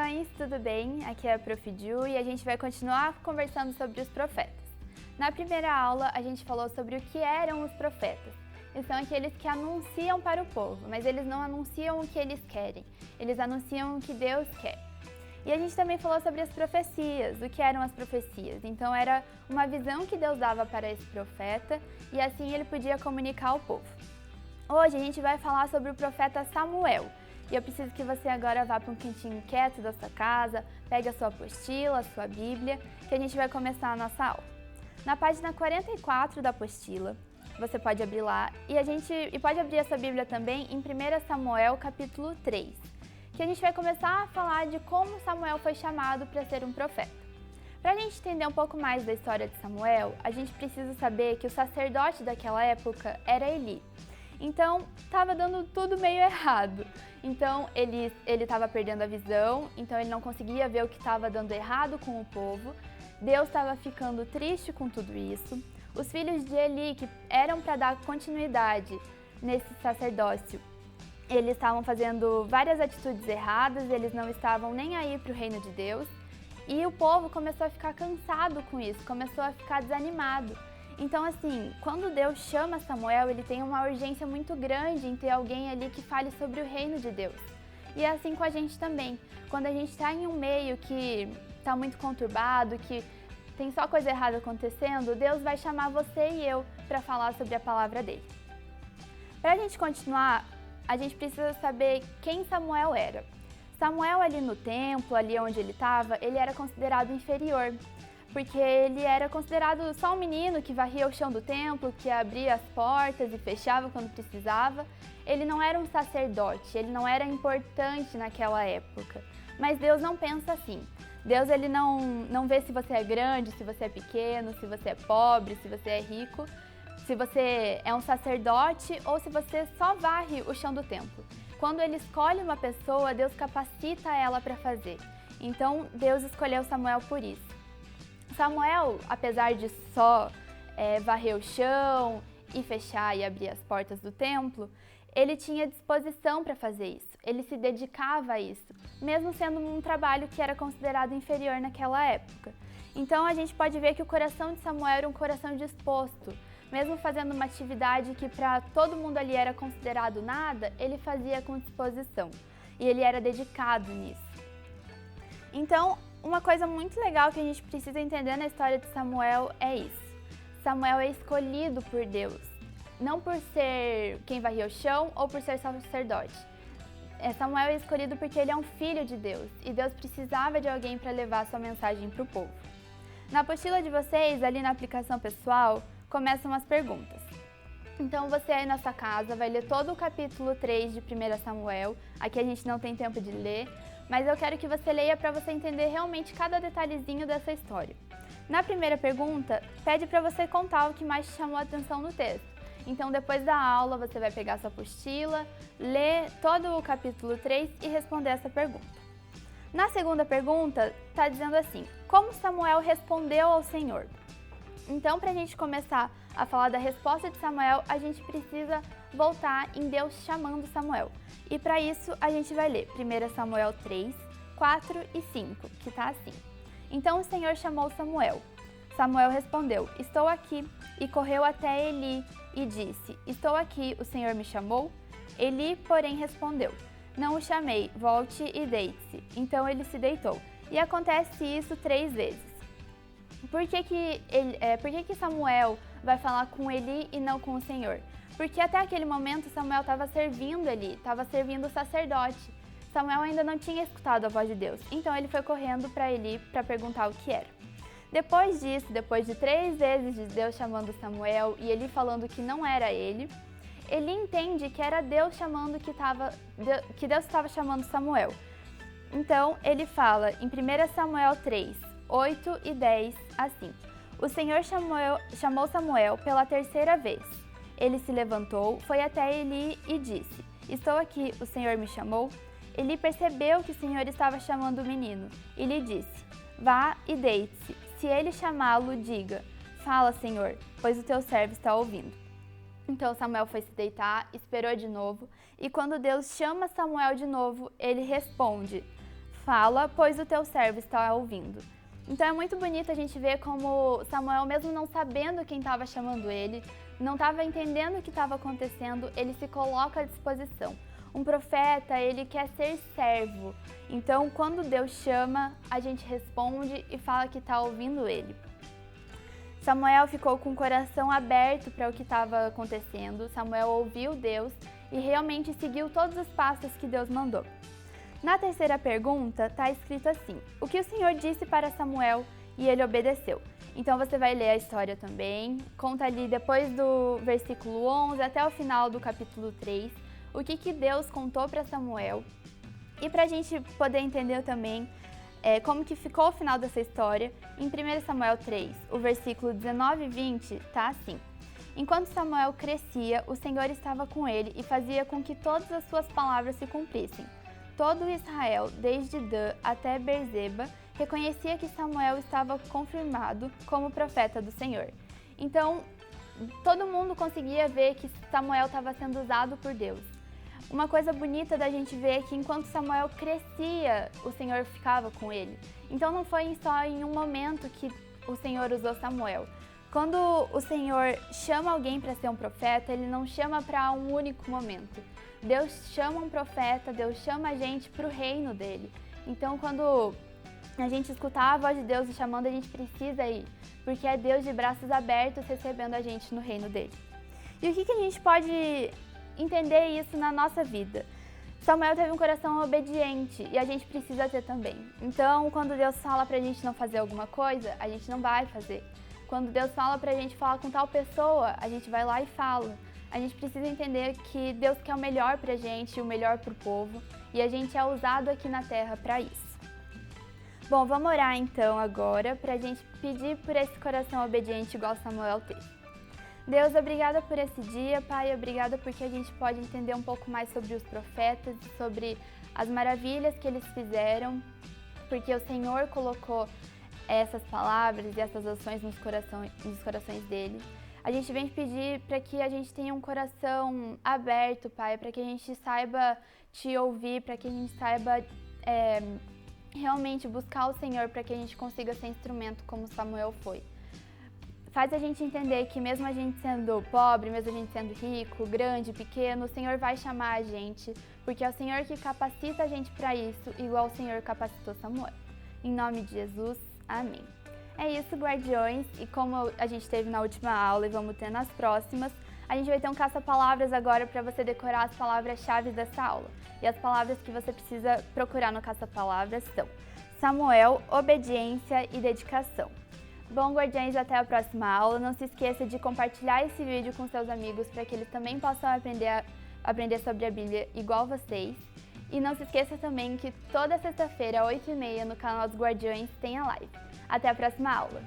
mães, tudo bem? Aqui é a Prof. Ju e a gente vai continuar conversando sobre os profetas. Na primeira aula, a gente falou sobre o que eram os profetas. Eles são aqueles que anunciam para o povo, mas eles não anunciam o que eles querem, eles anunciam o que Deus quer. E a gente também falou sobre as profecias, o que eram as profecias. Então era uma visão que Deus dava para esse profeta e assim ele podia comunicar ao povo. Hoje a gente vai falar sobre o profeta Samuel. E eu preciso que você agora vá para um cantinho quieto da sua casa, pegue a sua apostila, a sua Bíblia, que a gente vai começar a nossa aula. Na página 44 da apostila, você pode abrir lá e pode abrir essa Bíblia também em 1 Samuel capítulo 3, que a gente vai começar a falar de como Samuel foi chamado para ser um profeta. Para a gente entender um pouco mais da história de Samuel, a gente precisa saber que o sacerdote daquela época era Eli. Então, estava dando tudo meio errado. Então, ele estava perdendo a visão, então ele não conseguia ver o que estava dando errado com o povo. Deus estava ficando triste com tudo isso. Os filhos de Eli, que eram para dar continuidade nesse sacerdócio, eles estavam fazendo várias atitudes erradas, eles não estavam nem aí para o reino de Deus. E o povo começou a ficar cansado com isso, começou a ficar desanimado. Então, assim, quando Deus chama Samuel, ele tem uma urgência muito grande em ter alguém ali que fale sobre o reino de Deus. E é assim com a gente também. Quando a gente está em um meio que está muito conturbado, que tem só coisa errada acontecendo, Deus vai chamar você e eu para falar sobre a palavra dele. Para a gente continuar, a gente precisa saber quem Samuel era. Samuel ali no templo, ali onde ele estava, ele era considerado inferior. Porque ele era considerado só um menino que varria o chão do templo, que abria as portas e fechava quando precisava. Ele não era um sacerdote, ele não era importante naquela época. Mas Deus não pensa assim. Deus ele não vê se você é grande, se você é pequeno, se você é pobre, se você é rico, se você é um sacerdote ou se você só varre o chão do templo. Quando ele escolhe uma pessoa, Deus capacita ela para fazer. Então Deus escolheu Samuel por isso. Samuel, apesar de só varrer o chão e fechar e abrir as portas do templo, ele tinha disposição para fazer isso, ele se dedicava a isso, mesmo sendo um trabalho que era considerado inferior naquela época. Então a gente pode ver que o coração de Samuel era um coração disposto, mesmo fazendo uma atividade que para todo mundo ali era considerado nada, ele fazia com disposição e ele era dedicado nisso. Então, uma coisa muito legal que a gente precisa entender na história de Samuel é isso. Samuel é escolhido por Deus, não por ser quem varria o chão ou por ser sacerdote. Samuel é escolhido porque ele é um filho de Deus e Deus precisava de alguém para levar a sua mensagem para o povo. Na apostila de vocês, ali na aplicação pessoal, começam as perguntas. Então você aí na sua casa vai ler todo o capítulo 3 de 1 Samuel, aqui a gente não tem tempo de ler, mas eu quero que você leia para você entender realmente cada detalhezinho dessa história. Na primeira pergunta, pede para você contar o que mais te chamou a atenção no texto. Então, depois da aula, você vai pegar sua apostila, ler todo o capítulo 3 e responder essa pergunta. Na segunda pergunta, está dizendo assim: como Samuel respondeu ao Senhor? Então, para a gente começar a falar da resposta de Samuel, a gente precisa voltar em Deus chamando Samuel. E para isso, a gente vai ler 1 Samuel 3, 4 e 5, que está assim. Então o Senhor chamou Samuel. Samuel respondeu: estou aqui. E correu até Eli e disse: estou aqui, o Senhor me chamou? Eli, porém, respondeu: não o chamei, volte e deite-se. Então ele se deitou. E acontece isso 3 vezes. Por que Samuel vai falar com Eli e não com o Senhor? Porque até aquele momento Samuel estava servindo Eli, estava servindo o sacerdote. Samuel ainda não tinha escutado a voz de Deus, então ele foi correndo para Eli para perguntar o que era. Depois disso, depois de 3 vezes de Deus chamando Samuel e Eli falando que não era ele, Eli entende que era Deus chamando que Deus estava chamando Samuel. Então ele fala em 1 Samuel 3, 8 e 10, assim: o Senhor chamou Samuel pela 3ª vez. Ele se levantou, foi até Eli e disse: estou aqui, o Senhor me chamou? Eli percebeu que o Senhor estava chamando o menino e lhe disse: vá e deite-se. Se ele chamá-lo, diga: fala, Senhor, pois o teu servo está ouvindo. Então Samuel foi se deitar, esperou de novo, e quando Deus chama Samuel de novo, ele responde: fala, pois o teu servo está ouvindo. Então é muito bonito a gente ver como Samuel, mesmo não sabendo quem estava chamando ele, não estava entendendo o que estava acontecendo, ele se coloca à disposição. Um profeta, ele quer ser servo. Então, quando Deus chama, a gente responde e fala que está ouvindo ele. Samuel ficou com o coração aberto para o que estava acontecendo. Samuel ouviu Deus e realmente seguiu todos os passos que Deus mandou. Na terceira pergunta, está escrito assim: o que o Senhor disse para Samuel e ele obedeceu. Então você vai ler a história também, conta ali depois do versículo 11 até o final do capítulo 3, o que Deus contou para Samuel. E para a gente poder entender também como que ficou o final dessa história, em 1 Samuel 3, o versículo 19 e 20, está assim: enquanto Samuel crescia, o Senhor estava com ele e fazia com que todas as suas palavras se cumprissem. Todo Israel, desde Dan até Beerseba, reconhecia que Samuel estava confirmado como profeta do Senhor. Então, todo mundo conseguia ver que Samuel estava sendo usado por Deus. Uma coisa bonita da gente ver é que enquanto Samuel crescia, o Senhor ficava com ele. Então não foi só em um momento que o Senhor usou Samuel. Quando o Senhor chama alguém para ser um profeta, Ele não chama para um único momento. Deus chama um profeta, Deus chama a gente para o reino dele. Então quando a gente escutar a voz de Deus chamando, a gente precisa ir, porque é Deus de braços abertos recebendo a gente no reino dele. E o que a gente pode entender isso na nossa vida? Samuel teve um coração obediente e a gente precisa ter também. Então, quando Deus fala pra gente não fazer alguma coisa, a gente não vai fazer. Quando Deus fala pra gente falar com tal pessoa, a gente vai lá e fala. A gente precisa entender que Deus quer o melhor pra gente, o melhor pro povo, e a gente é usado aqui na terra pra isso. Bom, vamos orar então agora pra gente pedir por esse coração obediente igual Samuel teve. Deus, obrigada por esse dia, Pai, obrigada porque a gente pode entender um pouco mais sobre os profetas, sobre as maravilhas que eles fizeram, porque o Senhor colocou essas palavras e essas ações nos corações deles. A gente vem pedir para que a gente tenha um coração aberto, Pai, para que a gente saiba te ouvir, para que a gente saiba realmente buscar o Senhor, para que a gente consiga ser instrumento como Samuel foi. Faz a gente entender que mesmo a gente sendo pobre, mesmo a gente sendo rico, grande, pequeno, o Senhor vai chamar a gente, porque é o Senhor que capacita a gente para isso, igual o Senhor capacitou Samuel. Em nome de Jesus, amém. É isso, guardiões, e como a gente teve na última aula e vamos ter nas próximas, a gente vai ter um caça-palavras agora para você decorar as palavras-chave dessa aula. E as palavras que você precisa procurar no caça-palavras são Samuel, obediência e dedicação. Bom, guardiões, até a próxima aula. Não se esqueça de compartilhar esse vídeo com seus amigos para que eles também possam aprender sobre a Bíblia igual vocês. E não se esqueça também que toda sexta-feira, às 8h30, no canal dos Guardiões, tem a live. Até a próxima aula!